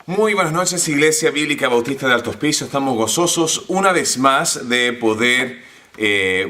Muy buenas noches, Iglesia Bíblica Bautista de Alto Hospicio. Estamos gozosos una vez más de poder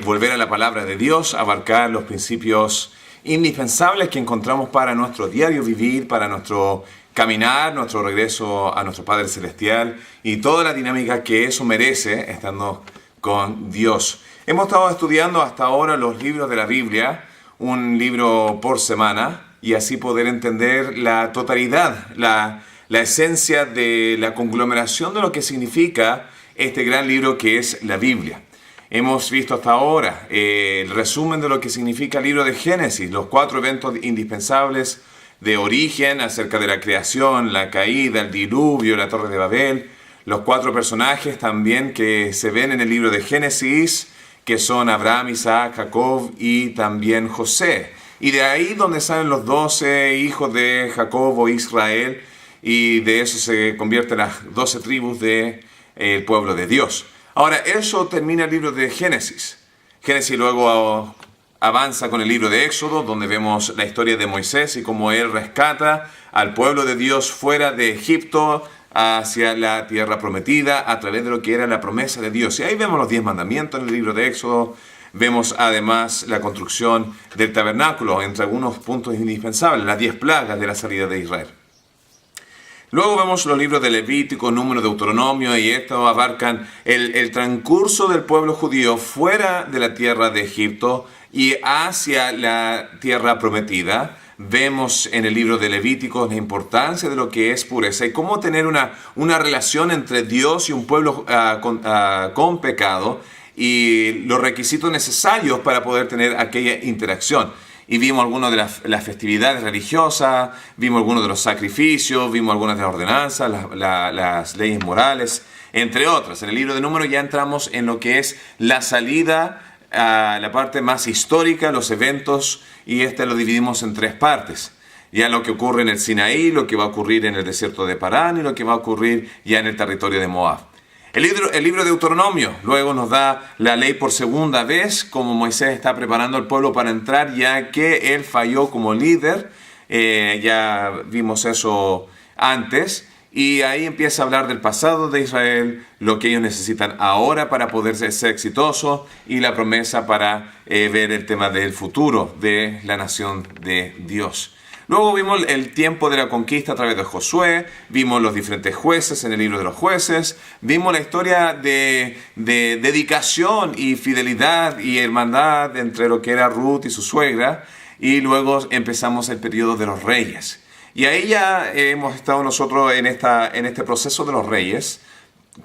volver a la palabra de Dios, abarcar los principios indispensables que encontramos para nuestro diario vivir, para nuestro caminar, nuestro regreso a nuestro Padre Celestial y toda la dinámica que eso merece estando con Dios. Hemos estado estudiando hasta ahora los libros de la Biblia, un libro por semana, y así poder entender la totalidad, la esencia de la conglomeración de lo que significa este gran libro que es la Biblia. Hemos visto hasta ahora el resumen de lo que significa el libro de Génesis, los 4 eventos indispensables de origen acerca de la creación, la caída, el diluvio, la Torre de Babel, los 4 personajes también que se ven en el libro de Génesis, que son Abraham, Isaac, Jacob y también José. Y de ahí donde salen los 12 hijos de Jacob o Israel, y de eso se convierten las 12 tribus del pueblo de Dios. Ahora, eso termina el libro de Génesis. Génesis luego avanza con el libro de Éxodo, donde vemos la historia de Moisés y cómo él rescata al pueblo de Dios fuera de Egipto hacia la tierra prometida a través de lo que era la promesa de Dios. Y ahí vemos los 10 mandamientos en el libro de Éxodo. Vemos además la construcción del tabernáculo, entre algunos puntos indispensables, las 10 plagas de la salida de Israel. Luego vemos los libros de Levítico, Número, Deuteronomio, y estos abarcan el transcurso del pueblo judío fuera de la tierra de Egipto y hacia la tierra prometida. Vemos en el libro de Levítico la importancia de lo que es pureza y cómo tener una relación entre Dios y un pueblo con pecado y los requisitos necesarios para poder tener aquella interacción. Y vimos algunas de las festividades religiosas, vimos algunos de los sacrificios, vimos algunas de las ordenanzas, las leyes morales, entre otras. En el libro de Números ya entramos en lo que es la salida a la parte más histórica, los eventos, y lo dividimos en 3 partes. Ya lo que ocurre en el Sinaí, lo que va a ocurrir en el desierto de Parán y lo que va a ocurrir ya en el territorio de Moab. El libro de Deuteronomio luego nos da la ley por segunda vez, como Moisés está preparando al pueblo para entrar, ya que él falló como líder. Ya vimos eso antes. Y ahí empieza a hablar del pasado de Israel, lo que ellos necesitan ahora para poder ser exitosos y la promesa para ver el tema del futuro de la nación de Dios. Luego vimos el tiempo de la conquista a través de Josué, vimos los diferentes jueces en el libro de los jueces, vimos la historia de dedicación y fidelidad y hermandad entre lo que era Ruth y su suegra, y luego empezamos el periodo de los reyes. Y ahí ya hemos estado nosotros en este proceso de los reyes,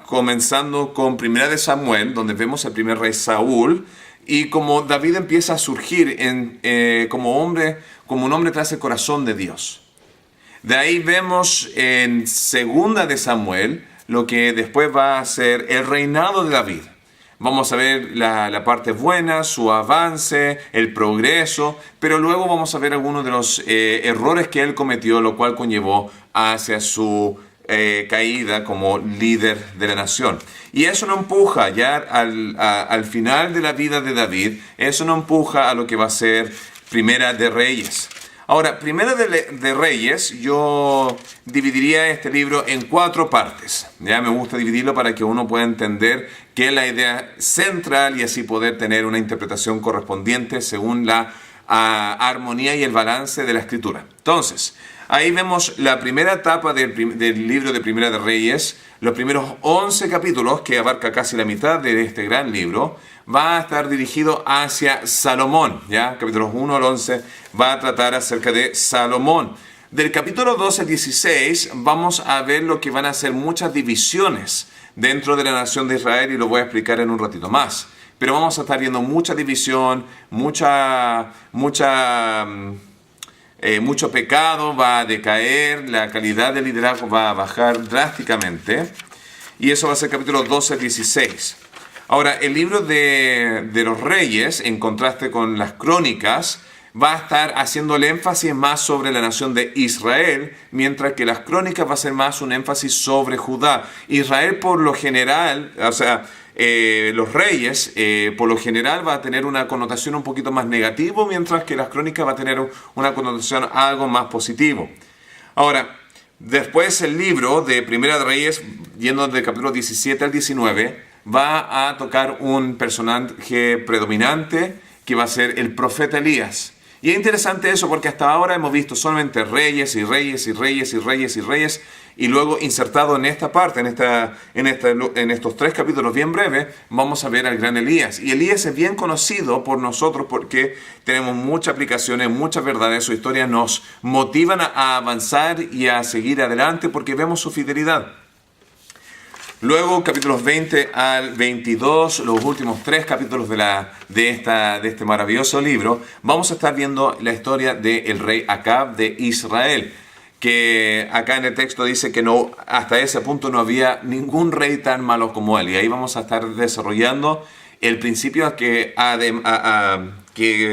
comenzando con Primera de Samuel, donde vemos el primer rey Saúl, y como David empieza a surgir como un hombre tras el corazón de Dios. De ahí vemos en Segunda de Samuel lo que después va a ser el reinado de David. Vamos a ver la parte buena, su avance, el progreso, pero luego vamos a ver algunos de los errores que él cometió, lo cual conllevó hacia su caída como líder de la nación. Y eso no empuja ya al final de la vida de David, eso no empuja a lo que va a ser Primera de Reyes. Ahora, Primera de Reyes, yo dividiría este libro en 4 partes. Ya me gusta dividirlo para que uno pueda entender qué es la idea central y así poder tener una interpretación correspondiente según la armonía y el balance de la escritura. Entonces, ahí vemos la primera etapa del libro de Primera de Reyes, los primeros 11 capítulos, que abarca casi la mitad de este gran libro, va a estar dirigido hacia Salomón, ¿ya? Capítulos 1 al 11 va a tratar acerca de Salomón. Del capítulo 12 al 16 vamos a ver lo que van a ser muchas divisiones dentro de la nación de Israel y lo voy a explicar en un ratito más. Pero vamos a estar viendo mucha división, mucho pecado va a decaer, la calidad del liderazgo va a bajar drásticamente. Y eso va a ser capítulo 12 al 16. Ahora, el libro de los Reyes, en contraste con las Crónicas, va a estar haciendo el énfasis más sobre la nación de Israel, mientras que las Crónicas va a ser más un énfasis sobre Judá. Israel, por lo general, los reyes, por lo general, va a tener una connotación un poquito más negativa, mientras que las Crónicas va a tener una connotación algo más positivo. Ahora, después el libro de Primera de Reyes, yendo del capítulo 17 al 19, va a tocar un personaje predominante que va a ser el profeta Elías. Y es interesante eso porque hasta ahora hemos visto solamente reyes y reyes y reyes y reyes y reyes, y luego insertado en esta parte, en estos 3 capítulos bien breves, vamos a ver al gran Elías. Y Elías es bien conocido por nosotros porque tenemos muchas aplicaciones, muchas verdades. Su historia nos motivan a avanzar y a seguir adelante porque vemos su fidelidad. Luego, capítulos 20 al 22, los últimos 3 capítulos de este maravilloso libro, vamos a estar viendo la historia del rey Acab de Israel, que acá en el texto dice que no, hasta ese punto no había ningún rey tan malo como él. Y ahí vamos a estar desarrollando el principio que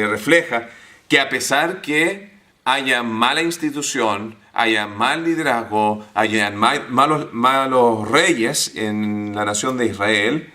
refleja que a pesar que haya mala institución, haya mal liderazgo, haya malos reyes en la nación de Israel,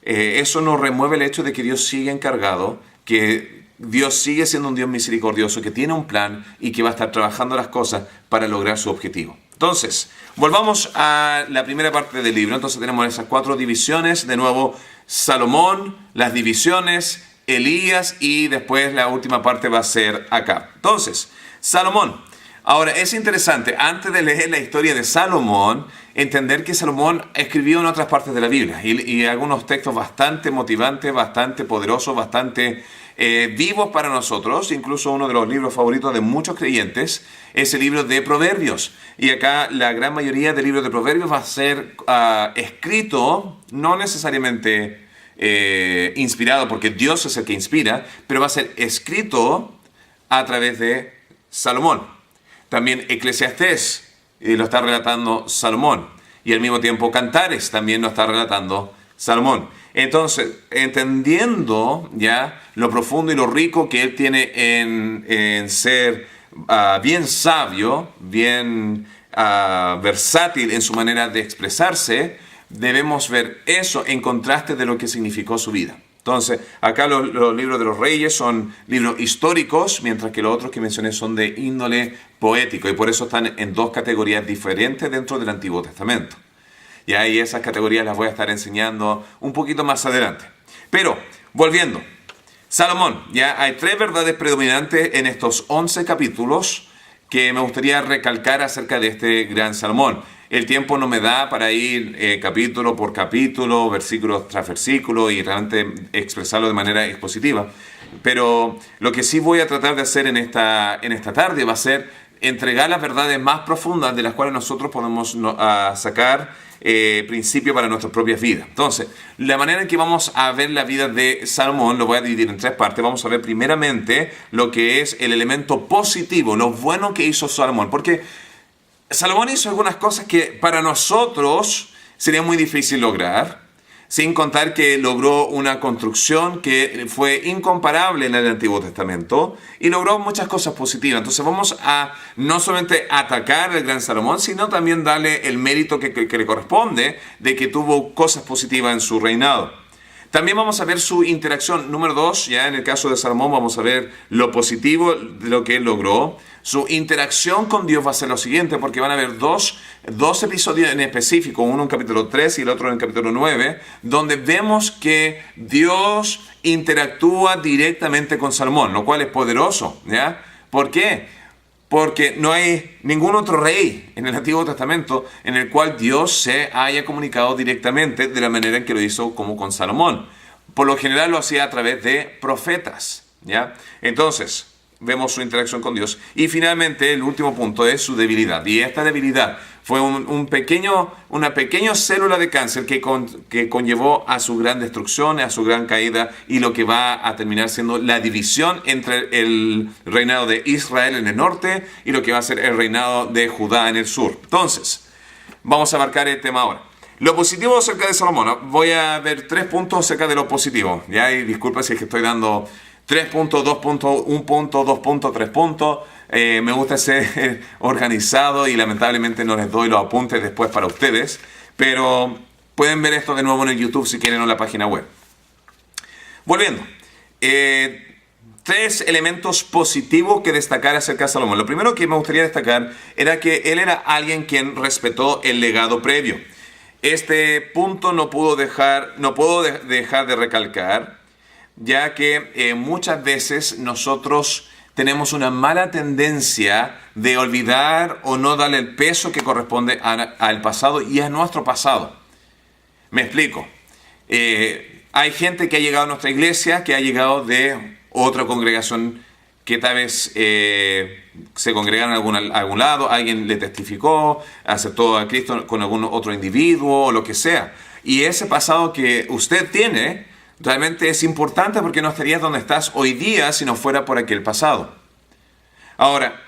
eso no remueve el hecho de que Dios sigue encargado, que Dios sigue siendo un Dios misericordioso, que tiene un plan y que va a estar trabajando las cosas para lograr su objetivo. Entonces, volvamos a la primera parte del libro. Entonces tenemos esas 4 divisiones. De nuevo, Salomón, las divisiones, Elías y después la última parte va a ser Acab. Entonces, Salomón. Ahora, es interesante, antes de leer la historia de Salomón, entender que Salomón escribió en otras partes de la Biblia y algunos textos bastante motivantes, bastante poderosos, bastante vivos para nosotros. Incluso uno de los libros favoritos de muchos creyentes es el libro de Proverbios. Y acá la gran mayoría del libro de Proverbios va a ser escrito, no necesariamente inspirado, porque Dios es el que inspira, pero va a ser escrito a través de Salomón. También Eclesiastés lo está relatando Salomón. Y al mismo tiempo Cantares también lo está relatando Salomón. Entonces, entendiendo ya lo profundo y lo rico que él tiene en ser bien sabio, bien versátil en su manera de expresarse, debemos ver eso en contraste de lo que significó su vida. Entonces, acá los libros de los reyes son libros históricos, mientras que los otros que mencioné son de índole poético, y por eso están en 2 categorías diferentes dentro del Antiguo Testamento. Y ahí esas categorías las voy a estar enseñando un poquito más adelante. Pero, volviendo, Salomón, ya hay 3 verdades predominantes en estos 11 capítulos que me gustaría recalcar acerca de este gran Salomón. El tiempo no me da para ir capítulo por capítulo, versículo tras versículo y realmente expresarlo de manera expositiva. Pero lo que sí voy a tratar de hacer en esta tarde va a ser entregar las verdades más profundas de las cuales nosotros podemos sacar principios para nuestras propias vidas. Entonces, la manera en que vamos a ver la vida de Salomón lo voy a dividir en 3 partes. Vamos a ver primeramente lo que es el elemento positivo, lo bueno que hizo Salomón. Porque Salomón hizo algunas cosas que para nosotros sería muy difícil lograr, sin contar que logró una construcción que fue incomparable en el Antiguo Testamento y logró muchas cosas positivas. Entonces vamos a no solamente atacar al gran Salomón, sino también darle el mérito que le corresponde de que tuvo cosas positivas en su reinado. También vamos a ver su interacción. Número 2, ya en el caso de Salomón vamos a ver lo positivo de lo que él logró. Su interacción con Dios va a ser lo siguiente, porque van a haber dos episodios en específico, uno en capítulo 3 y el otro en capítulo 9, donde vemos que Dios interactúa directamente con Salomón, lo cual es poderoso, ¿ya? ¿Por qué? Porque no hay ningún otro rey en el Antiguo Testamento en el cual Dios se haya comunicado directamente de la manera en que lo hizo como con Salomón. Por lo general lo hacía a través de profetas, ¿ya? Entonces, vemos su interacción con Dios. Y finalmente, el último punto es su debilidad. Y esta debilidad fue una pequeña célula de cáncer que conllevó a su gran destrucción, a su gran caída, y lo que va a terminar siendo la división entre el reinado de Israel en el norte y lo que va a ser el reinado de Judá en el sur. Entonces, vamos a abarcar el tema ahora. Lo positivo acerca de Salomón. Voy a ver 3 puntos acerca de lo positivo. Ya, y disculpa si es que estoy dando 3 puntos, 2 puntos, 1 punto, 2 puntos, 3 puntos. Me gusta ser organizado y lamentablemente no les doy los apuntes después para ustedes. Pero pueden ver esto de nuevo en el YouTube si quieren o en la página web. Volviendo. tres elementos positivos que destacar acerca de Salomón. Lo primero que me gustaría destacar era que él era alguien quien respetó el legado previo. Este punto no puedo dejar de recalcar, ya que muchas veces nosotros tenemos una mala tendencia de olvidar o no darle el peso que corresponde al pasado y a nuestro pasado. Me explico. Hay gente que ha llegado a nuestra iglesia, que ha llegado de otra congregación que tal vez se congregaron en algún lado, alguien le testificó, aceptó a Cristo con algún otro individuo o lo que sea. Y ese pasado que usted tiene realmente es importante porque no estarías donde estás hoy día si no fuera por aquel pasado. Ahora,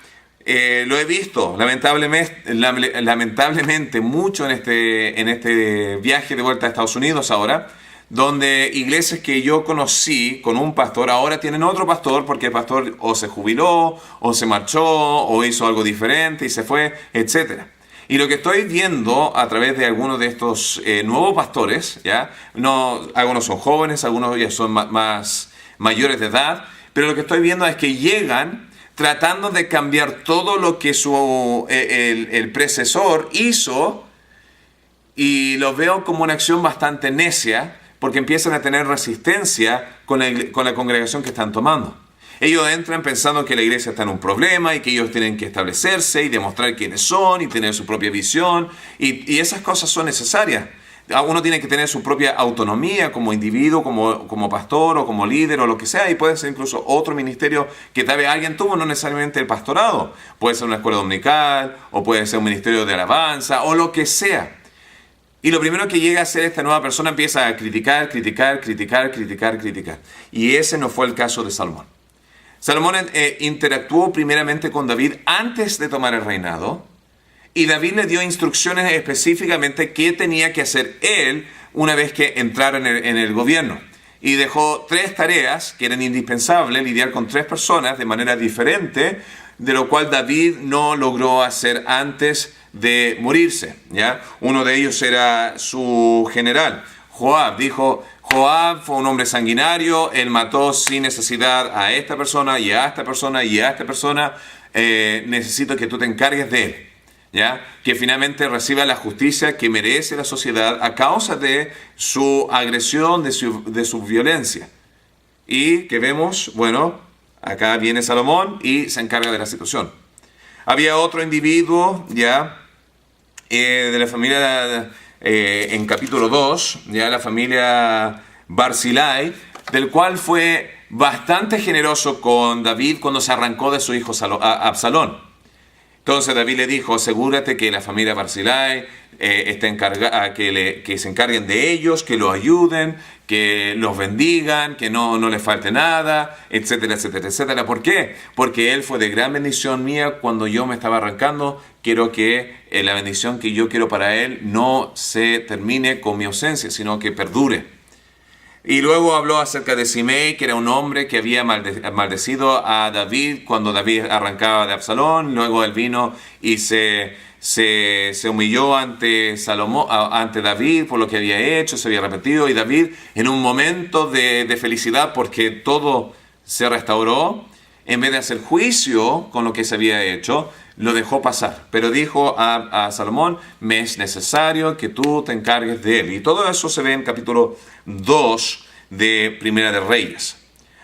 lo he visto lamentablemente mucho en este viaje de vuelta a Estados Unidos ahora, donde iglesias que yo conocí con un pastor ahora tienen otro pastor porque el pastor o se jubiló, o se marchó, o hizo algo diferente y se fue, etc. Y lo que estoy viendo a través de algunos de estos nuevos pastores, ¿ya? No, algunos son jóvenes, algunos ya son más mayores de edad, pero lo que estoy viendo es que llegan tratando de cambiar todo lo que el predecesor hizo, y lo veo como una acción bastante necia, porque empiezan a tener resistencia con la congregación que están tomando. Ellos entran pensando que la iglesia está en un problema y que ellos tienen que establecerse y demostrar quiénes son y tener su propia visión, y esas cosas son necesarias. Uno tiene que tener su propia autonomía como individuo, como pastor o como líder o lo que sea, y puede ser incluso otro ministerio que tal vez alguien tuvo, no necesariamente el pastorado. Puede ser una escuela dominical, o puede ser un ministerio de alabanza, o lo que sea. Y lo primero que llega a hacer esta nueva persona empieza a criticar. Y ese no fue el caso de Salomón. Salomón interactuó primeramente con David antes de tomar el reinado, y David le dio instrucciones específicamente qué tenía que hacer él una vez que entrara en el gobierno. Y dejó tres tareas que eran indispensables: lidiar con tres personas de manera diferente, de lo cual David no logró hacer antes de morirse, ¿ya? Uno de ellos era su general, Joab. Dijo, Joab fue un hombre sanguinario, él mató sin necesidad a esta persona y a esta persona y a esta persona, necesito que tú te encargues de él, ¿ya? Que finalmente reciba la justicia que merece la sociedad a causa de su agresión, de su violencia. Y que vemos, bueno, acá viene Salomón y se encarga de la situación. Había otro individuo, ya, de la familia, en capítulo 2, ya, la familia Barzillai, del cual fue bastante generoso con David cuando se arrancó de su hijo Absalón. Entonces David le dijo, asegúrate que la familia Barzillai que se encarguen de ellos, que los ayuden, que los bendigan, que no les falte nada, etcétera, etcétera, etcétera. ¿Por qué? Porque él fue de gran bendición mía cuando yo me estaba arrancando. Quiero que la bendición que yo quiero para él no se termine con mi ausencia, sino que perdure. Y luego habló acerca de Simei, que era un hombre que había maldecido a David cuando David arrancaba de Absalón. Luego él vino y se humilló ante David por lo que había hecho, se había arrepentido. Y David, en un momento de felicidad porque todo se restauró, en vez de hacer juicio con lo que se había hecho, lo dejó pasar. Pero dijo a Salomón, me es necesario que tú te encargues de él. Y todo eso se ve en capítulo 2 de Primera de Reyes.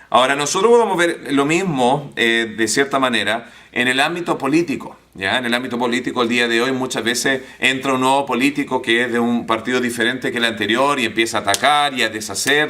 Ahora, nosotros vamos a ver lo mismo, de cierta manera, en el ámbito político. ¿Ya? En el ámbito político, el día de hoy, muchas veces entra un nuevo político que es de un partido diferente que el anterior y empieza a atacar y a deshacer.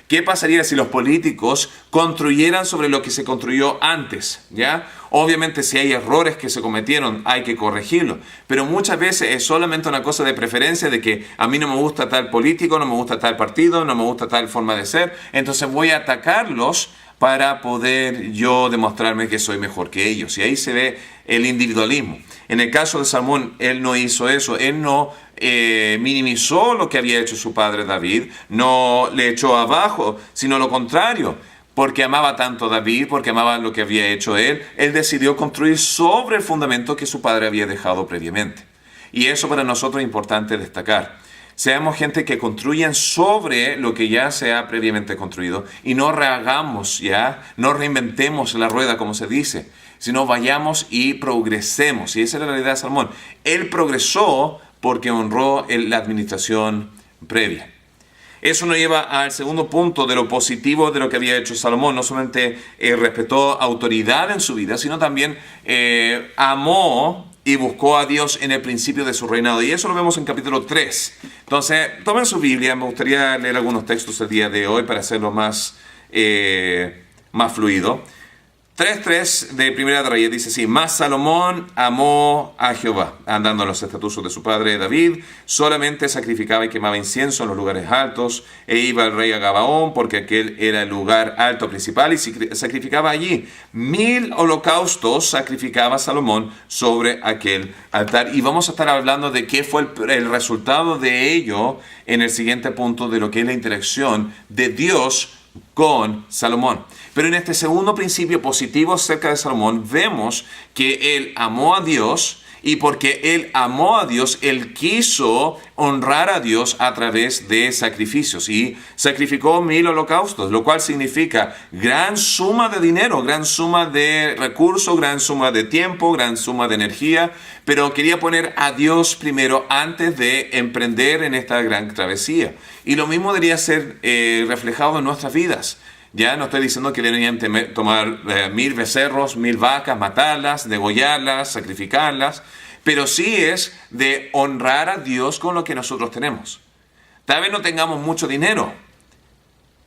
¿Qué pasaría si los políticos construyeran sobre lo que se construyó antes? ¿Ya? Obviamente, si hay errores que se cometieron, hay que corregirlos. Pero muchas veces es solamente una cosa de preferencia, de que a mí no me gusta tal político, no me gusta tal partido, no me gusta tal forma de ser, entonces voy a atacarlos para poder yo demostrarme que soy mejor que ellos. Y ahí se ve el individualismo. En el caso de Salomón, él no hizo eso. Él no minimizó lo que había hecho su padre David, no le echó abajo, sino lo contrario. Porque amaba tanto a David, porque amaba lo que había hecho él decidió construir sobre el fundamento que su padre había dejado previamente. Y eso para nosotros es importante destacar. Seamos gente que construyan sobre lo que ya se ha previamente construido y no rehagamos ya, no reinventemos la rueda como se dice, sino vayamos y progresemos. Y esa es la realidad de Salomón. Él progresó porque honró la administración previa. Eso nos lleva al segundo punto de lo positivo de lo que había hecho Salomón. No solamente respetó autoridad en su vida, sino también amó y buscó a Dios en el principio de su reinado. Y eso lo vemos en capítulo 3. Entonces, tomen su Biblia. Me gustaría leer algunos textos el día de hoy para hacerlo más fluido. 3.3 de Primera de Reyes dice así: Mas Salomón amó a Jehová, andando en los estatutos de su padre David, solamente sacrificaba y quemaba incienso en los lugares altos, e iba el rey a Gabaón, porque aquel era el lugar alto principal, y sacrificaba allí 1000 holocaustos, sacrificaba Salomón sobre aquel altar. Y vamos a estar hablando de qué fue el resultado de ello en el siguiente punto, de lo que es la interacción de Dios con Salomón. Pero en este segundo principio positivo acerca de Salomón, vemos que él amó a Dios, y porque él amó a Dios, él quiso honrar a Dios a través de sacrificios, y sacrificó 1000 holocaustos, lo cual significa gran suma de dinero, gran suma de recursos, gran suma de tiempo, gran suma de energía, pero quería poner a Dios primero antes de emprender en esta gran travesía. Y lo mismo debería ser reflejado en nuestras vidas. Ya no estoy diciendo que deberían tomar 1000 becerros, 1000 vacas, matarlas, degollarlas, sacrificarlas, pero sí es de honrar a Dios con lo que nosotros tenemos. Tal vez no tengamos mucho dinero,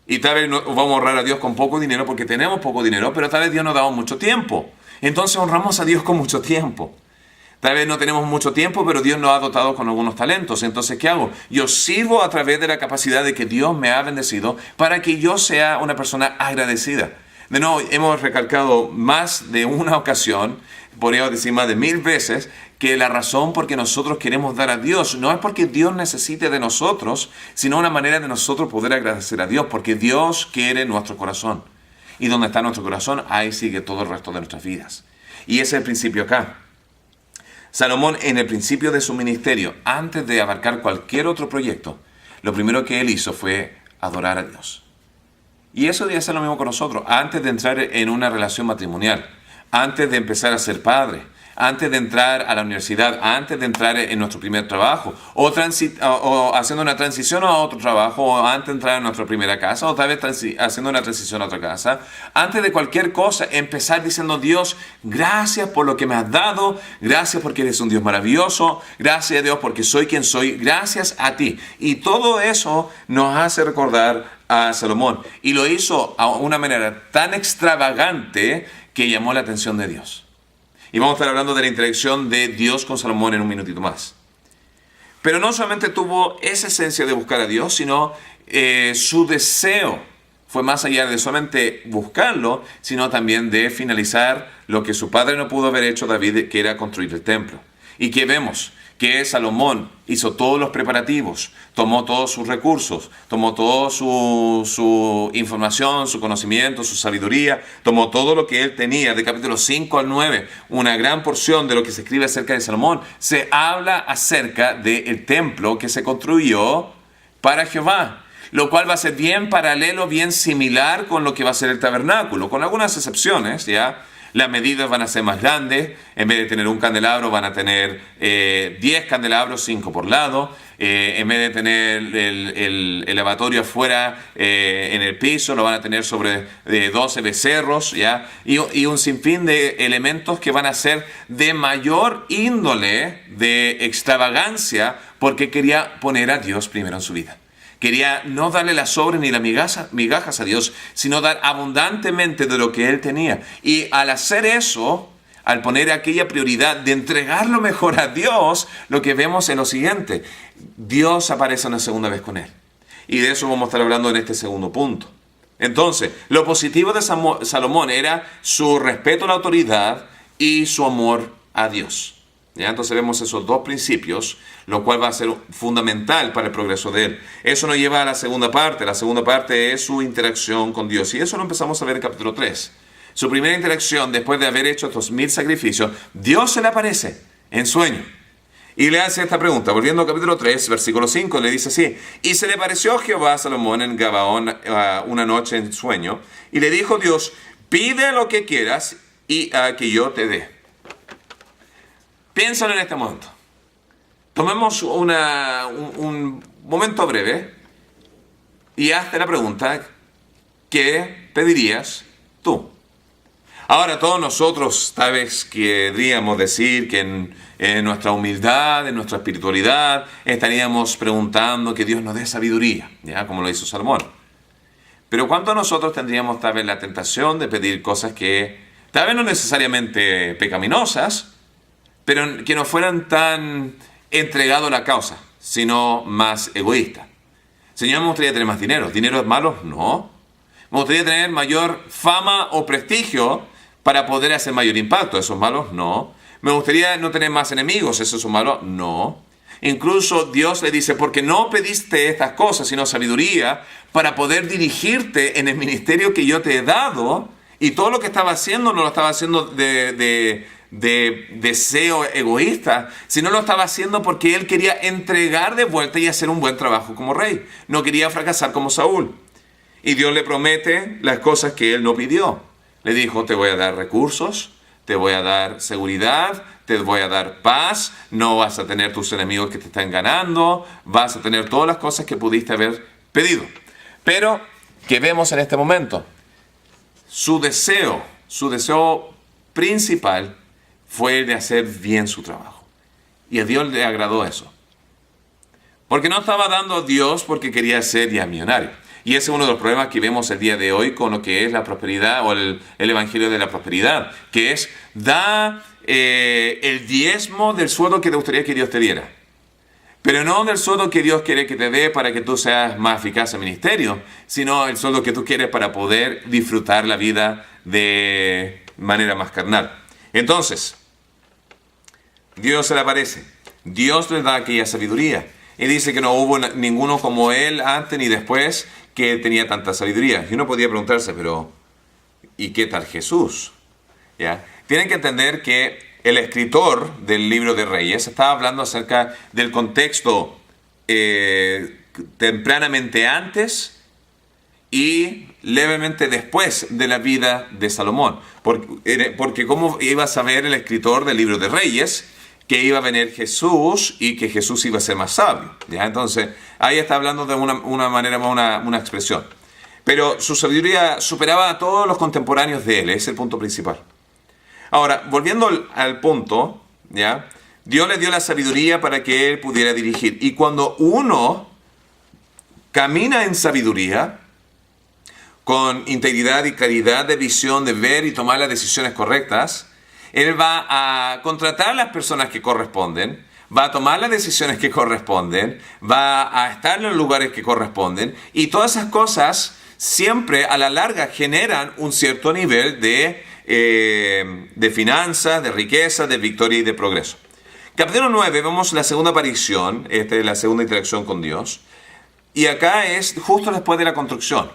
y tal vez no, vamos a honrar a Dios con poco dinero porque tenemos poco dinero, pero tal vez Dios nos da mucho tiempo. Entonces honramos a Dios con mucho tiempo. Tal vez no tenemos mucho tiempo, pero Dios nos ha dotado con algunos talentos. Entonces, ¿qué hago? Yo sirvo a través de la capacidad de que Dios me ha bendecido para que yo sea una persona agradecida. De nuevo, hemos recalcado más de una ocasión, podríamos decir más de 1000 veces, que la razón por que nosotros queremos dar a Dios no es porque Dios necesite de nosotros, sino una manera de nosotros poder agradecer a Dios, porque Dios quiere nuestro corazón. Y donde está nuestro corazón, ahí sigue todo el resto de nuestras vidas. Y ese es el principio acá. Salomón, en el principio de su ministerio, antes de abarcar cualquier otro proyecto, lo primero que él hizo fue adorar a Dios. Y eso debe ser lo mismo con nosotros. Antes de entrar en una relación matrimonial, antes de empezar a ser padre, antes de entrar a la universidad, antes de entrar en nuestro primer trabajo, o haciendo una transición a otro trabajo, o antes de entrar en nuestra primera casa, o tal vez haciendo una transición a otra casa, antes de cualquier cosa, empezar diciendo: Dios, gracias por lo que me has dado, gracias porque eres un Dios maravilloso, gracias a Dios porque soy quien soy, gracias a ti. Y todo eso nos hace recordar a Salomón, y lo hizo a una manera tan extravagante que llamó la atención de Dios. Y vamos a estar hablando de la interacción de Dios con Salomón en un minutito más. Pero no solamente tuvo esa esencia de buscar a Dios, sino su deseo fue más allá de solamente buscarlo, sino también de finalizar lo que su padre no pudo haber hecho, David, que era construir el templo. ¿Y qué vemos? Que Salomón hizo todos los preparativos, tomó todos sus recursos, tomó toda su información, su conocimiento, su sabiduría, tomó todo lo que él tenía. De capítulos 5 al 9, una gran porción de lo que se escribe acerca de Salomón, se habla acerca del templo que se construyó para Jehová, lo cual va a ser bien paralelo, bien similar con lo que va a ser el tabernáculo, con algunas excepciones, ¿ya? Las medidas van a ser más grandes. En vez de tener un candelabro, van a tener 10 candelabros, 5 por lado. En vez de tener el lavatorio afuera en el piso, lo van a tener sobre 12 becerros, ¿ya? Y un sinfín de elementos que van a ser de mayor índole, de extravagancia, porque quería poner a Dios primero en su vida. Quería no darle las sobras ni las migajas a Dios, sino dar abundantemente de lo que él tenía. Y al hacer eso, al poner aquella prioridad de entregar lo mejor a Dios, lo que vemos es lo siguiente: Dios aparece una segunda vez con él. Y de eso vamos a estar hablando en este segundo punto. Entonces, lo positivo de Salomón era su respeto a la autoridad y su amor a Dios. ¿Ya? Entonces vemos esos dos principios, lo cual va a ser fundamental para el progreso de él. Eso nos lleva a la segunda parte. La segunda parte es su interacción con Dios. Y eso lo empezamos a ver en capítulo 3. Su primera interacción, después de haber hecho estos 1000 sacrificios, Dios se le aparece en sueño. Y le hace esta pregunta, volviendo al capítulo 3, versículo 5, le dice así: y se le pareció Jehová a Salomón en Gabaón una noche en sueño, y le dijo Dios: pide lo que quieras y que yo te dé. Piénsalo en este momento. Tomemos un momento breve y hazte la pregunta: ¿qué pedirías tú? Ahora, todos nosotros tal vez querríamos decir que en nuestra humildad, en nuestra espiritualidad, estaríamos preguntando que Dios nos dé sabiduría, ¿ya? Como lo hizo Salomón. Pero ¿cuántos de nosotros tendríamos tal vez la tentación de pedir cosas que tal vez no necesariamente pecaminosas, pero que no fueran tan entregados a la causa, sino más egoístas? Señor, me gustaría tener más dinero. ¿Dinero es malo? No. Me gustaría tener mayor fama o prestigio para poder hacer mayor impacto. ¿Eso es malo? No. Me gustaría no tener más enemigos. ¿Eso es malo? No. Incluso Dios le dice: porque no pediste estas cosas, sino sabiduría, para poder dirigirte en el ministerio que yo te he dado. Y todo lo que estaba haciendo no lo estaba haciendo de deseo egoísta, sino lo estaba haciendo porque él quería entregar de vuelta y hacer un buen trabajo como rey. No quería fracasar como Saúl. Y Dios le promete las cosas que él no pidió. Le dijo: te voy a dar recursos, te voy a dar seguridad, te voy a dar paz, no vas a tener tus enemigos que te están ganando, vas a tener todas las cosas que pudiste haber pedido. Pero, ¿qué vemos en este momento? Su deseo principal fue el de hacer bien su trabajo. Y a Dios le agradó eso. Porque no estaba dando a Dios porque quería ser ya millonario. Y ese es uno de los problemas que vemos el día de hoy con lo que es la prosperidad o el evangelio de la prosperidad, que es: da el diezmo del sueldo que te gustaría que Dios te diera, pero no del sueldo que Dios quiere que te dé para que tú seas más eficaz en el ministerio, sino el sueldo que tú quieres para poder disfrutar la vida de manera más carnal. Entonces, Dios se le aparece, Dios le da aquella sabiduría, y dice que no hubo ninguno como él antes ni después que tenía tanta sabiduría. Y uno podría preguntarse: pero ¿y qué tal Jesús? ¿Ya? Tienen que entender que el escritor del libro de Reyes estaba hablando acerca del contexto tempranamente antes y levemente después de la vida de Salomón. Porque ¿cómo iba a saber el escritor del libro de Reyes que iba a venir Jesús y que Jesús iba a ser más sabio? ¿Ya? Entonces, ahí está hablando de una manera, una expresión. Pero su sabiduría superaba a todos los contemporáneos de él, ese es el punto principal. Ahora, volviendo al punto, ¿ya? Dios le dio la sabiduría para que él pudiera dirigir. Y cuando uno camina en sabiduría, con integridad y claridad de visión, de ver y tomar las decisiones correctas, él va a contratar a las personas que corresponden, va a tomar las decisiones que corresponden, va a estar en los lugares que corresponden, y todas esas cosas siempre a la larga generan un cierto nivel de finanzas, de riqueza, de victoria y de progreso. Capítulo 9 vemos la segunda aparición, la segunda interacción con Dios, y acá es justo después de la construcción.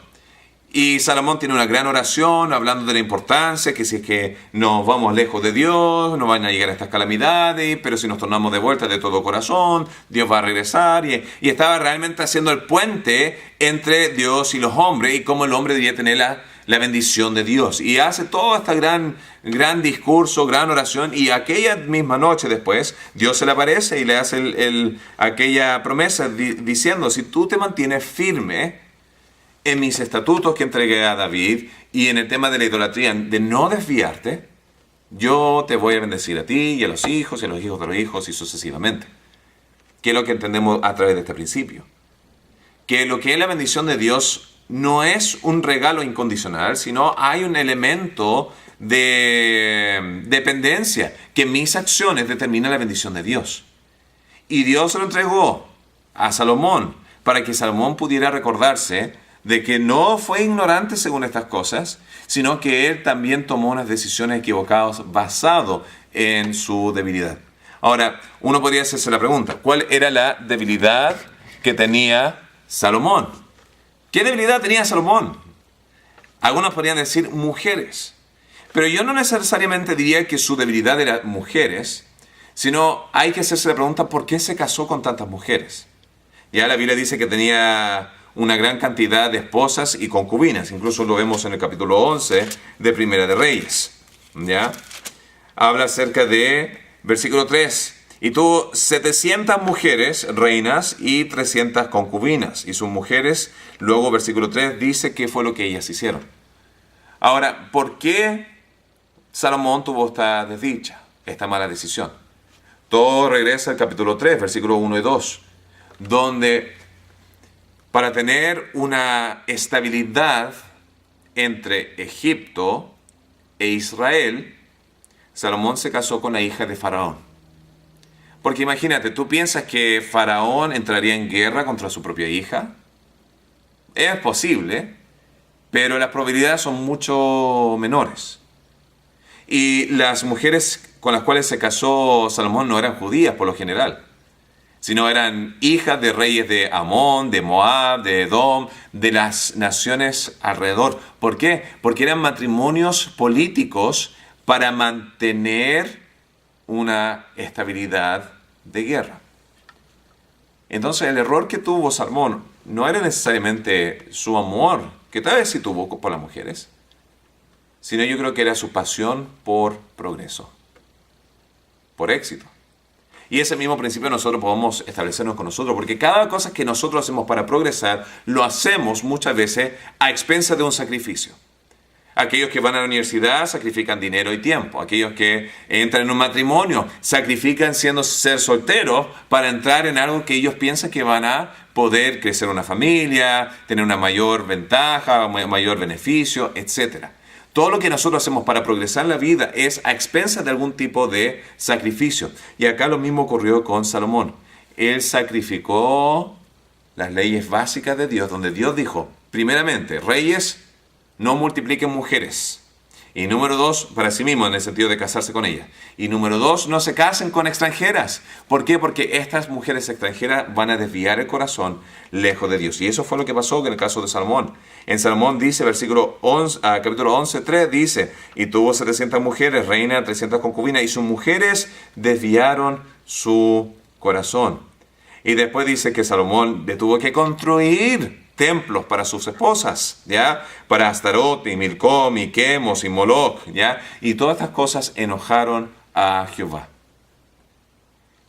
Y Salomón tiene una gran oración hablando de la importancia, que si es que nos vamos lejos de Dios, no van a llegar a estas calamidades, pero si nos tornamos de vuelta de todo corazón, Dios va a regresar. Y estaba realmente haciendo el puente entre Dios y los hombres y cómo el hombre debía tener la bendición de Dios. Y hace todo este gran discurso, gran oración, y aquella misma noche después, Dios se le aparece y le hace aquella promesa diciendo: si tú te mantienes firme en mis estatutos que entregué a David y en el tema de la idolatría, de no desviarte, yo te voy a bendecir a ti y a los hijos de los hijos y sucesivamente. ¿Qué es lo que entendemos a través de este principio? Que lo que es la bendición de Dios no es un regalo incondicional, sino hay un elemento de dependencia, que mis acciones determinan la bendición de Dios. Y Dios se lo entregó a Salomón para que Salomón pudiera recordarse de que no fue ignorante según estas cosas, sino que él también tomó unas decisiones equivocadas basado en su debilidad. Ahora, uno podría hacerse la pregunta: ¿cuál era la debilidad que tenía Salomón? ¿Qué debilidad tenía Salomón? Algunos podrían decir mujeres, pero yo no necesariamente diría que su debilidad era mujeres, sino hay que hacerse la pregunta ¿por qué se casó con tantas mujeres? Ya la Biblia dice que tenía una gran cantidad de esposas y concubinas, incluso lo vemos en el capítulo 11 de Primera de Reyes. ¿Ya? Habla acerca de, versículo 3, y tuvo 700 mujeres reinas y 300 concubinas, y sus mujeres, luego versículo 3 dice qué fue lo que ellas hicieron. Ahora, ¿por qué Salomón tuvo esta desdicha, esta mala decisión? Todo regresa al capítulo 3, versículos 1 y 2, donde para tener una estabilidad entre Egipto e Israel, Salomón se casó con la hija de Faraón. Porque imagínate, ¿tú piensas que Faraón entraría en guerra contra su propia hija? Es posible, pero las probabilidades son mucho menores. Y las mujeres con las cuales se casó Salomón no eran judías por lo general, sino eran hijas de reyes de Amón, de Moab, de Edom, de las naciones alrededor. ¿Por qué? Porque eran matrimonios políticos para mantener una estabilidad de guerra. Entonces el error que tuvo Salomón no era necesariamente su amor, que tal vez sí tuvo por las mujeres, sino yo creo que era su pasión por progreso, por éxito. Y ese mismo principio nosotros podemos establecernos con nosotros, porque cada cosa que nosotros hacemos para progresar, lo hacemos muchas veces a expensas de un sacrificio. Aquellos que van a la universidad sacrifican dinero y tiempo. Aquellos que entran en un matrimonio sacrifican ser solteros para entrar en algo que ellos piensan que van a poder crecer una familia, tener una mayor ventaja, mayor beneficio, etc. Todo lo que nosotros hacemos para progresar en la vida es a expensas de algún tipo de sacrificio. Y acá lo mismo ocurrió con Salomón. Él sacrificó las leyes básicas de Dios, donde Dios dijo, primeramente, reyes, no multipliquen mujeres. Y número 2, para sí mismo, en el sentido de casarse con ellas. Y número 2, no se casen con extranjeras. ¿Por qué? Porque estas mujeres extranjeras van a desviar el corazón lejos de Dios. Y eso fue lo que pasó en el caso de Salomón. En Salomón dice, capítulo 11, 3, dice, y tuvo 700 mujeres, reina, 300 concubinas, y sus mujeres desviaron su corazón. Y después dice que Salomón le tuvo que construir templos para sus esposas, ¿ya? Para Astarot, y Milcom, y Quemos, y Moloch, ¿ya? Y todas estas cosas enojaron a Jehová.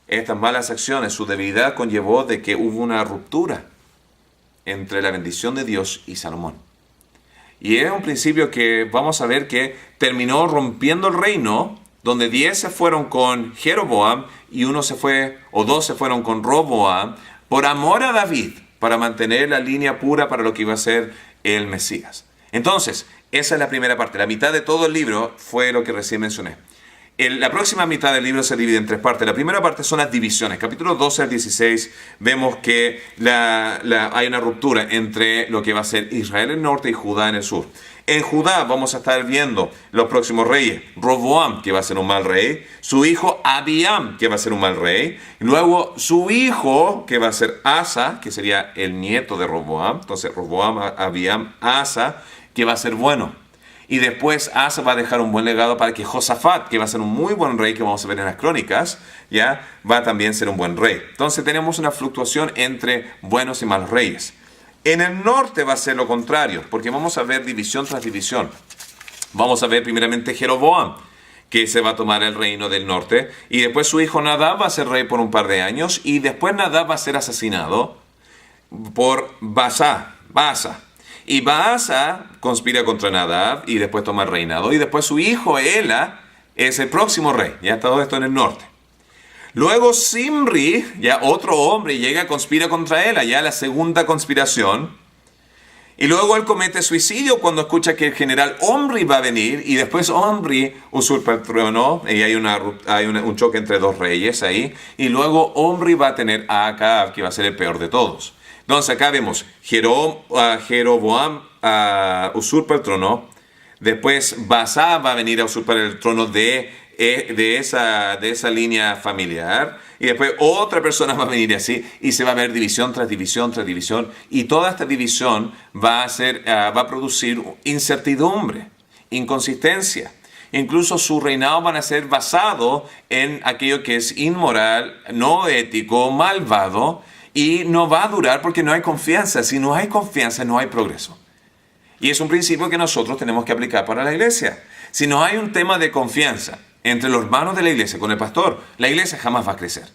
Estas malas acciones, su debilidad conllevó de que hubo una ruptura entre la bendición de Dios y Salomón. Y es un principio que vamos a ver que terminó rompiendo el reino, donde 10 se fueron con Jeroboam y 2 se fueron con Roboam, por amor a David, para mantener la línea pura para lo que iba a ser el Mesías. Entonces, esa es la primera parte. La mitad de todo el libro fue lo que recién mencioné. La próxima mitad del libro se divide en 3 partes. La primera parte son las divisiones. Capítulos 12 al 16 vemos que hay una ruptura entre lo que va a ser Israel en el norte y Judá en el sur. En Judá vamos a estar viendo los próximos reyes. Roboam, que va a ser un mal rey. Su hijo Abiam, que va a ser un mal rey. Y luego su hijo, que va a ser Asa, que sería el nieto de Roboam. Entonces Roboam, Abiam, Asa, que va a ser bueno. Y después Asa va a dejar un buen legado para que Josafat, que va a ser un muy buen rey, que vamos a ver en las crónicas, ya va a también ser un buen rey. Entonces tenemos una fluctuación entre buenos y malos reyes. En el norte va a ser lo contrario, porque vamos a ver división tras división. Vamos a ver primeramente Jeroboam, que se va a tomar el reino del norte, y después su hijo Nadab va a ser rey por un par de años, y después Nadab va a ser asesinado por Baasa. Y Baasa conspira contra Nadab y después toma el reinado, y después su hijo Ela es el próximo rey. Ya todo esto en el norte. Luego Zimri, ya otro hombre, conspira contra él, ya la segunda conspiración. Y luego él comete suicidio cuando escucha que el general Omri va a venir, y después Omri usurpa el trono, y hay un choque entre 2 reyes ahí. Y luego Omri va a tener a Acab, que va a ser el peor de todos. Entonces acá vemos Jeroboam usurpa el trono, después Baasa va a venir a usurpar el trono de esa línea familiar, y después otra persona va a venir así, y se va a ver división tras división tras división, y toda esta división va a producir incertidumbre, inconsistencia, Incluso su reinado van a ser basado en aquello que es inmoral, no ético, malvado, y no va a durar porque no hay confianza. Si no hay confianza, no hay progreso. Y es un principio que nosotros tenemos que aplicar para la iglesia. Si no hay un tema de confianza entre los hermanos de la iglesia con el pastor, la iglesia jamás va a crecer.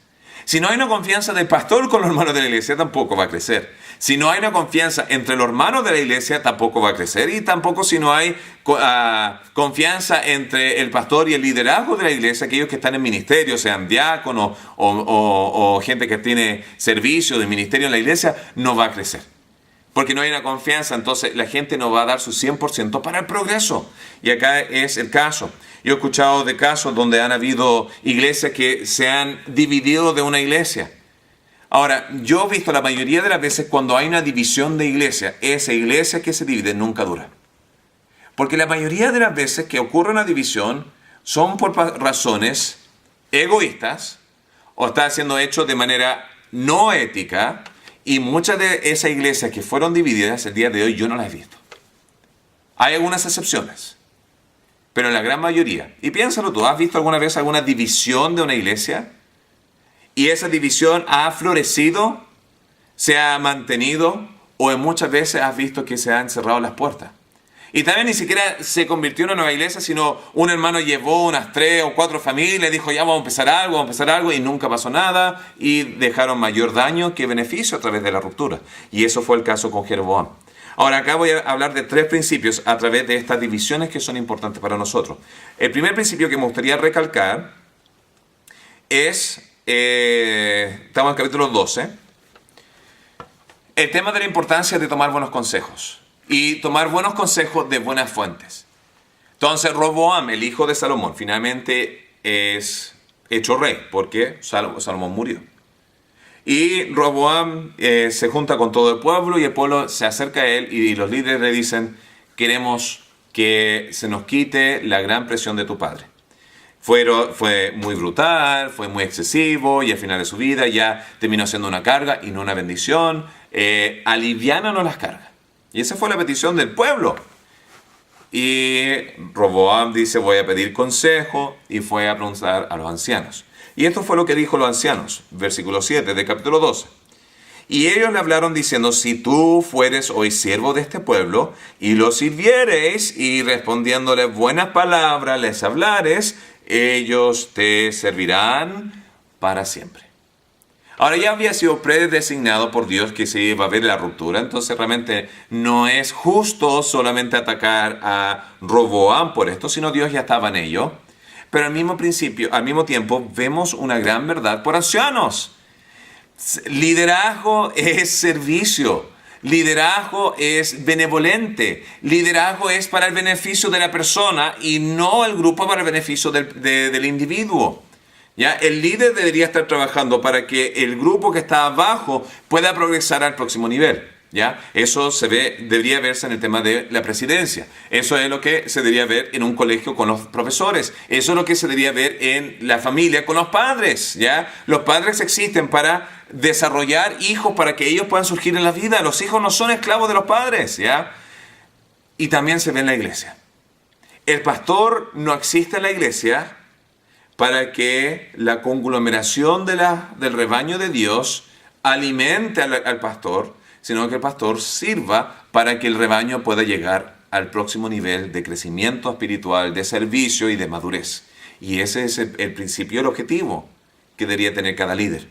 Si no hay una confianza del pastor con los hermanos de la iglesia, tampoco va a crecer. Si no hay una confianza entre los hermanos de la iglesia, tampoco va a crecer. Y tampoco si no hay confianza entre el pastor y el liderazgo de la iglesia, aquellos que están en ministerio, sean diáconos o gente que tiene servicio de ministerio en la iglesia, no va a crecer. Porque no hay una confianza, entonces la gente no va a dar su 100% para el progreso. Y acá es el caso. Yo he escuchado de casos donde han habido iglesias que se han dividido de una iglesia. Ahora, yo he visto la mayoría de las veces cuando hay una división de iglesia, esa iglesia que se divide nunca dura. Porque la mayoría de las veces que ocurre una división son por razones egoístas o está siendo hecho de manera no ética. Y muchas de esas iglesias que fueron divididas el día de hoy yo no las he visto. Hay algunas excepciones, pero en la gran mayoría. Y piénsalo tú, ¿has visto alguna vez alguna división de una iglesia? Y esa división ha florecido, se ha mantenido, o en muchas veces has visto que se han cerrado las puertas. Y también ni siquiera se convirtió en una nueva iglesia, sino un hermano llevó unas 3 o 4 familias, dijo ya vamos a empezar algo, y nunca pasó nada, y dejaron mayor daño que beneficio a través de la ruptura. Y eso fue el caso con Jeroboam. Ahora acá voy a hablar de 3 principios a través de estas divisiones que son importantes para nosotros. El primer principio que me gustaría recalcar es, estamos en el capítulo 12, el tema de la importancia de tomar buenos consejos. Y tomar buenos consejos de buenas fuentes. Entonces Roboam, el hijo de Salomón, finalmente es hecho rey, porque Salomón murió. Y Roboam se junta con todo el pueblo y el pueblo se acerca a él y los líderes le dicen, queremos que se nos quite la gran presión de tu padre. Fue muy brutal, fue muy excesivo y al final de su vida ya terminó siendo una carga y no una bendición. Aliviánanos las cargas. Y esa fue la petición del pueblo. Y Roboam dice, voy a pedir consejo, y fue a preguntar a los ancianos. Y esto fue lo que dijo los ancianos, versículo 7 del capítulo 12. Y ellos le hablaron diciendo, si tú fueres hoy siervo de este pueblo, y los sirvieres, y respondiéndoles buenas palabras les hablares, ellos te servirán para siempre. Ahora ya había sido predesignado por Dios que se iba a ver la ruptura, entonces realmente no es justo solamente atacar a Roboam por esto, sino Dios ya estaba en ello. Pero al mismo tiempo vemos una gran verdad por ancianos. Liderazgo es servicio, liderazgo es benevolente, liderazgo es para el beneficio de la persona y no el grupo para el beneficio del individuo. ¿Ya? El líder debería estar trabajando para que el grupo que está abajo pueda progresar al próximo nivel. ¿Ya? Eso debería verse en el tema de la presidencia. Eso es lo que se debería ver en un colegio con los profesores. Eso es lo que se debería ver en la familia con los padres. ¿Ya? Los padres existen para desarrollar hijos, para que ellos puedan surgir en la vida. Los hijos no son esclavos de los padres. ¿Ya? Y también se ve en la iglesia. El pastor no existe en la iglesia para que la conglomeración del rebaño de Dios alimente al pastor, sino que el pastor sirva para que el rebaño pueda llegar al próximo nivel de crecimiento espiritual, de servicio y de madurez. Y ese es el principio, el objetivo que debería tener cada líder.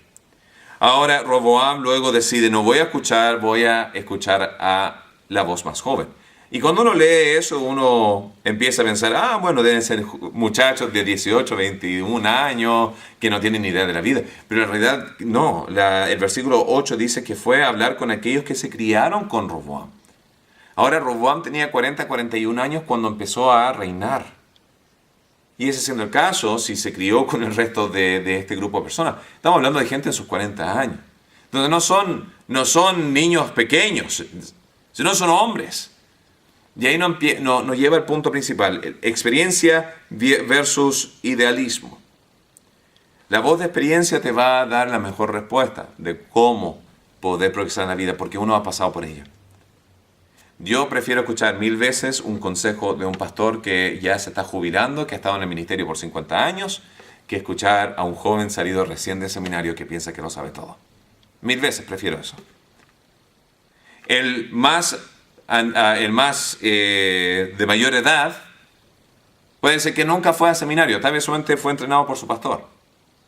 Ahora Roboam luego decide, no voy a escuchar, voy a escuchar a la voz más joven. Y cuando uno lee eso, uno empieza a pensar, bueno, deben ser muchachos de 18, 21 años que no tienen ni idea de la vida. Pero en realidad no, el versículo 8 dice que fue a hablar con aquellos que se criaron con Roboam. Ahora Roboam tenía 41 años cuando empezó a reinar. Y ese siendo el caso, si se crió con el resto de este grupo de personas. Estamos hablando de gente en sus 40 años. Entonces no son niños pequeños, sino son hombres. Y ahí nos lleva al punto principal, experiencia versus idealismo. La voz de experiencia te va a dar la mejor respuesta de cómo poder progresar en la vida, porque uno ha pasado por ella. Yo prefiero escuchar 1000 veces un consejo de un pastor que ya se está jubilando, que ha estado en el ministerio por 50 años, que escuchar a un joven salido recién del seminario que piensa que lo sabe todo. 1000 veces prefiero eso. El más de mayor edad puede ser que nunca fue al seminario, tal vez solamente fue entrenado por su pastor.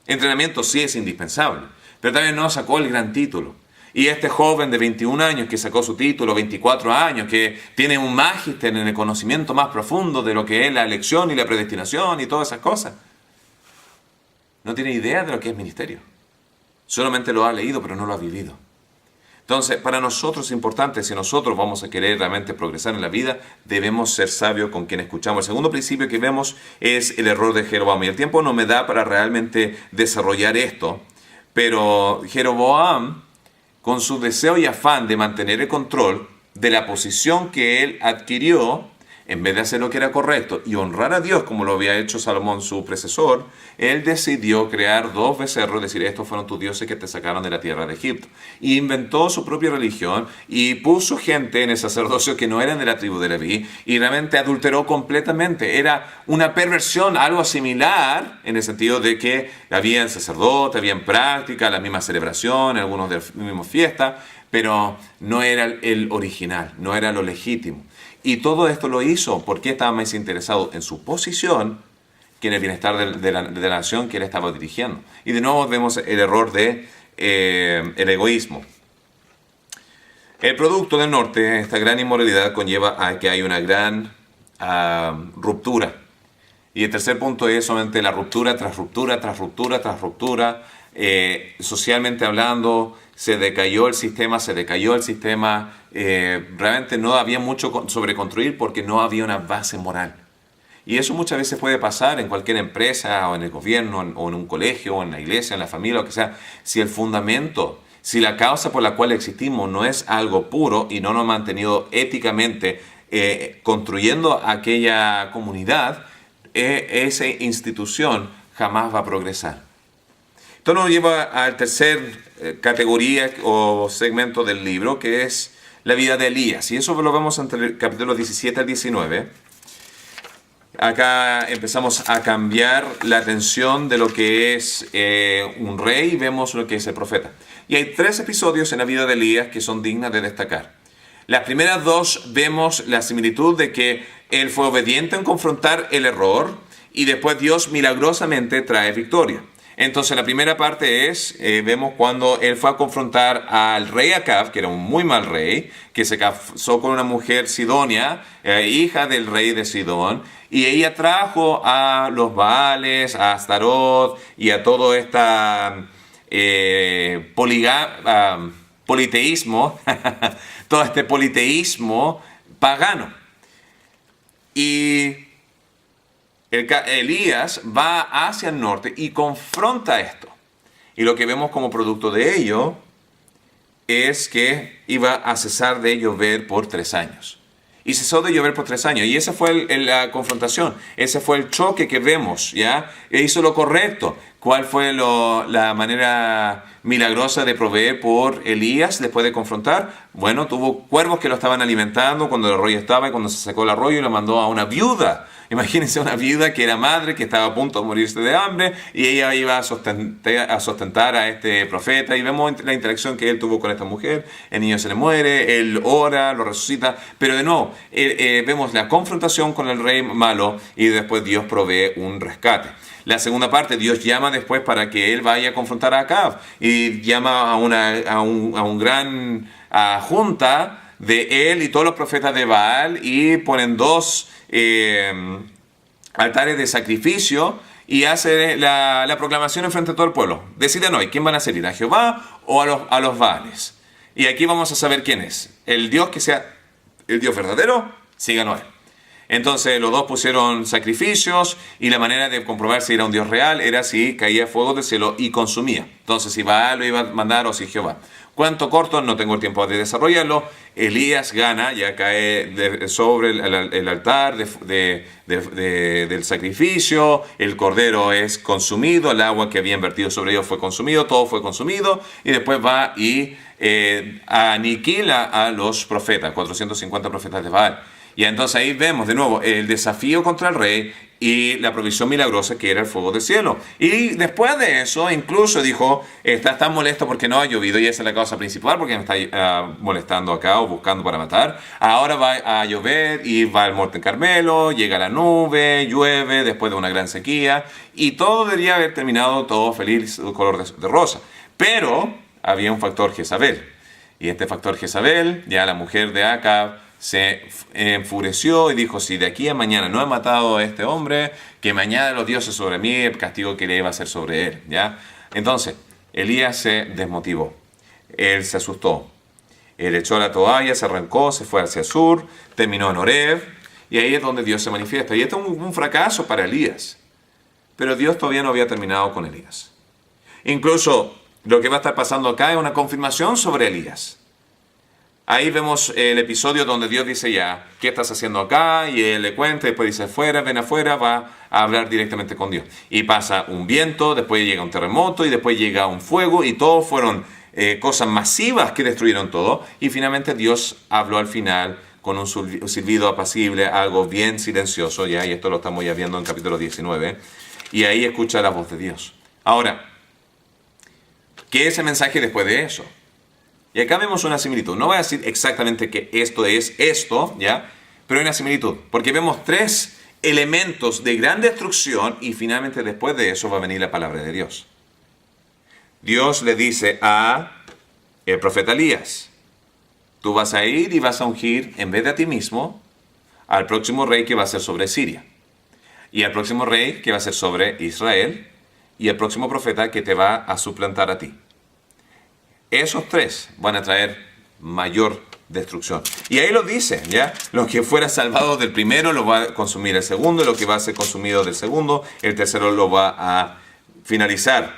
Entrenamiento sí es indispensable, pero tal vez no sacó el gran título. Y este joven de 21 años que sacó su título, 24 años, que tiene un magíster en el conocimiento más profundo de lo que es la elección y la predestinación y todas esas cosas, no tiene idea de lo que es ministerio. Solamente lo ha leído, pero no lo ha vivido. Entonces, para nosotros es importante, si nosotros vamos a querer realmente progresar en la vida, debemos ser sabios con quien escuchamos. El segundo principio que vemos es el error de Jeroboam. Y el tiempo no me da para realmente desarrollar esto, pero Jeroboam, con su deseo y afán de mantener el control de la posición que él adquirió, en vez de hacer lo que era correcto y honrar a Dios como lo había hecho Salomón, su predecesor, él decidió crear 2 becerros, decir, estos fueron tus dioses que te sacaron de la tierra de Egipto. Y inventó su propia religión y puso gente en el sacerdocio que no eran de la tribu de Leví y realmente adulteró completamente. Era una perversión, algo similar, en el sentido de que había el sacerdote, había en práctica la misma celebración, algunos de las mismas fiestas, pero no era el original, no era lo legítimo. Y todo esto lo hizo porque estaba más interesado en su posición que en el bienestar de la nación que él estaba dirigiendo. Y de nuevo vemos el error de el egoísmo. El producto del norte, esta gran inmoralidad, conlleva a que hay una gran ruptura. Y el tercer punto es solamente la ruptura tras ruptura, tras ruptura, tras ruptura. Socialmente hablando, se decayó el sistema, realmente no había mucho sobre construir porque no había una base moral. Y eso muchas veces puede pasar en cualquier empresa o en el gobierno o en un colegio o en la iglesia, en la familia, lo que sea. Si el fundamento, si la causa por la cual existimos no es algo puro y no nos ha mantenido éticamente construyendo aquella comunidad, esa institución jamás va a progresar. Esto nos lleva al tercer categoría o segmento del libro, que es la vida de Elías. Y eso lo vemos entre el capítulo 17 al 19. Acá empezamos a cambiar la atención de lo que es un rey y vemos lo que es el profeta. Y hay 3 episodios en la vida de Elías que son dignas de destacar. Las primeras 2 vemos la similitud de que él fue obediente en confrontar el error y después Dios milagrosamente trae victoria. Entonces la primera parte es, vemos cuando él fue a confrontar al rey Acab, que era un muy mal rey, que se casó con una mujer sidonia, hija del rey de Sidón, y ella trajo a los Baales, a Astarot y a todo este politeísmo, todo este politeísmo pagano. Y Elías va hacia el norte y confronta esto. Y lo que vemos como producto de ello es que iba a cesar de llover por 3 años. Y cesó de llover por 3 años. Y esa fue la confrontación. Ese fue el choque que vemos, ¿ya? E hizo lo correcto. ¿Cuál fue la manera milagrosa de proveer por Elías después de confrontar? Bueno, tuvo cuervos que lo estaban alimentando cuando el arroyo estaba, y cuando se secó el arroyo lo mandó a una viuda. Imagínense una viuda que era madre, que estaba a punto de morirse de hambre, y ella iba a sustentar a este profeta. Y vemos la interacción que él tuvo con esta mujer. El niño se le muere, él ora, lo resucita. Pero de nuevo, vemos la confrontación con el rey malo y después Dios provee un rescate. La segunda parte, Dios llama después para que él vaya a confrontar a Acab. Y llama a un gran junta de él y todos los profetas de Baal, y ponen 2 altares de sacrificio y hace la proclamación en frente de todo el pueblo. Deciden hoy, ¿quién van a servir? ¿A Jehová o a los Baales? Y aquí vamos a saber quién es. El Dios que sea el Dios verdadero, síganlo a él. Entonces los dos pusieron sacrificios y la manera de comprobar si era un Dios real era si caía fuego del cielo y consumía. Entonces si Baal lo iba a mandar o si Jehová. Cuento corto, no tengo el tiempo de desarrollarlo. Elías gana, ya cae sobre el altar del sacrificio, el cordero es consumido, el agua que habían vertido sobre ellos fue consumido, todo fue consumido, y después va y aniquila a los profetas, 450 profetas de Baal. Y entonces ahí vemos de nuevo el desafío contra el rey y la provisión milagrosa que era el fuego del cielo. Y después de eso incluso dijo, estás tan molesto porque no ha llovido y esa es la causa principal porque me está molestando acá o buscando para matar. Ahora va a llover y va al Monte Carmelo, llega la nube, llueve después de una gran sequía y todo debería haber terminado todo feliz, color de rosa. Pero había un factor Jezabel. Y este factor Jezabel, ya la mujer de Acab, se enfureció y dijo, si de aquí a mañana no he matado a este hombre, que mañana los dioses sobre mí, el castigo que le iba a hacer sobre él, ¿ya? Entonces, Elías se desmotivó, él se asustó, él echó la toalla, se arrancó, se fue hacia el sur, terminó en Horeb, y ahí es donde Dios se manifiesta. Y esto es un fracaso para Elías, pero Dios todavía no había terminado con Elías. Incluso lo que va a estar pasando acá es una confirmación sobre Elías. Ahí vemos el episodio donde Dios dice ya, ¿qué estás haciendo acá? Y él le cuenta, después dice, ven afuera, va a hablar directamente con Dios. Y pasa un viento, después llega un terremoto y después llega un fuego y todo fueron cosas masivas que destruyeron todo. Y finalmente Dios habló al final con un silbido apacible, algo bien silencioso, ya, y esto lo estamos ya viendo en capítulo 19. Y ahí escucha la voz de Dios. Ahora, ¿qué es el mensaje después de eso? Y acá vemos una similitud. No voy a decir exactamente que esto es esto, ¿ya? Pero hay una similitud. Porque vemos tres elementos de gran destrucción y finalmente después de eso va a venir la palabra de Dios. Dios le dice a el profeta Elías, tú vas a ir y vas a ungir en vez de a ti mismo al próximo rey que va a ser sobre Siria. Y al próximo rey que va a ser sobre Israel. Y al próximo profeta que te va a suplantar a ti. Esos tres van a traer mayor destrucción. Y ahí lo dice, ¿ya? Lo que fuera salvado del primero lo va a consumir el segundo, lo que va a ser consumido del segundo, el tercero lo va a finalizar.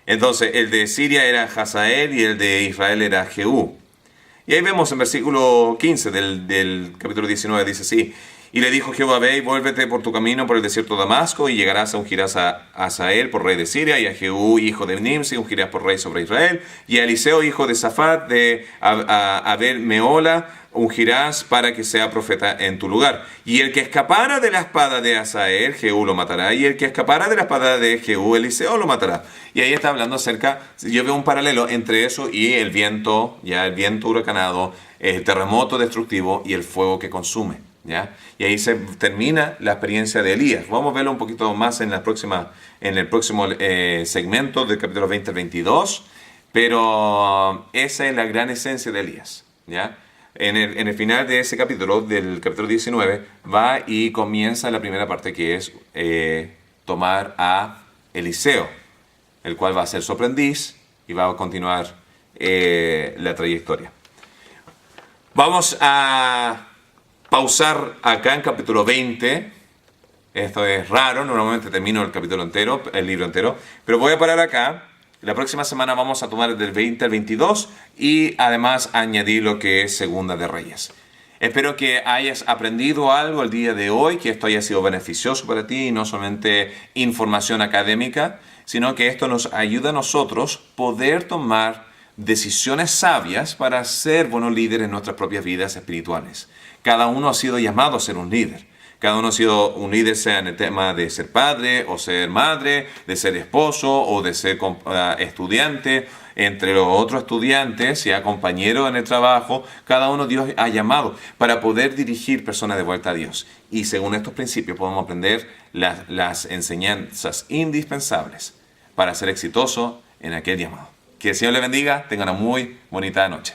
Entonces, el de Siria era Hazael y el de Israel era Jehú. Y ahí vemos en versículo 15 del capítulo 19, dice así, y le dijo Jehová, ve y vuélvete por tu camino por el desierto de Damasco, y llegarás a ungirás a Hazael por rey de Siria, y a Jehú, hijo de Nimsi, ungirás por rey sobre Israel, y a Eliseo, hijo de Safat, de Abel Meola, ungirás para que sea profeta en tu lugar. Y el que escapara de la espada de Hazael, Jehú lo matará, y el que escapara de la espada de Jehú, Eliseo lo matará. Y ahí está hablando acerca, yo veo un paralelo entre eso y el viento, ya el viento huracanado, el terremoto destructivo y el fuego que consume. ¿Ya? Y ahí se termina la experiencia de Elías. Vamos a verlo un poquito más en el próximo segmento del capítulo 20 al 22, pero esa es la gran esencia de Elías. ¿Ya? En el final de ese capítulo, del capítulo 19, va y comienza la primera parte que es tomar a Eliseo, el cual va a ser su aprendiz y va a continuar la trayectoria. Vamos a pausar acá en capítulo 20. Esto es raro, normalmente termino el capítulo entero, el libro entero, pero voy a parar acá. La próxima semana vamos a tomar del 20 al 22 y además añadir lo que es Segunda de Reyes. Espero que hayas aprendido algo el día de hoy, que esto haya sido beneficioso para ti, y no solamente información académica, sino que esto nos ayuda a nosotros poder tomar decisiones sabias para ser buenos líderes en nuestras propias vidas espirituales. Cada uno ha sido llamado a ser un líder. Cada uno ha sido un líder, sea en el tema de ser padre o ser madre, de ser esposo o de ser estudiante, entre los otros estudiantes, sea compañero en el trabajo. Cada uno Dios ha llamado para poder dirigir personas de vuelta a Dios. Y según estos principios podemos aprender las enseñanzas indispensables para ser exitoso en aquel llamado. Que el Señor le bendiga. Tengan una muy bonita noche.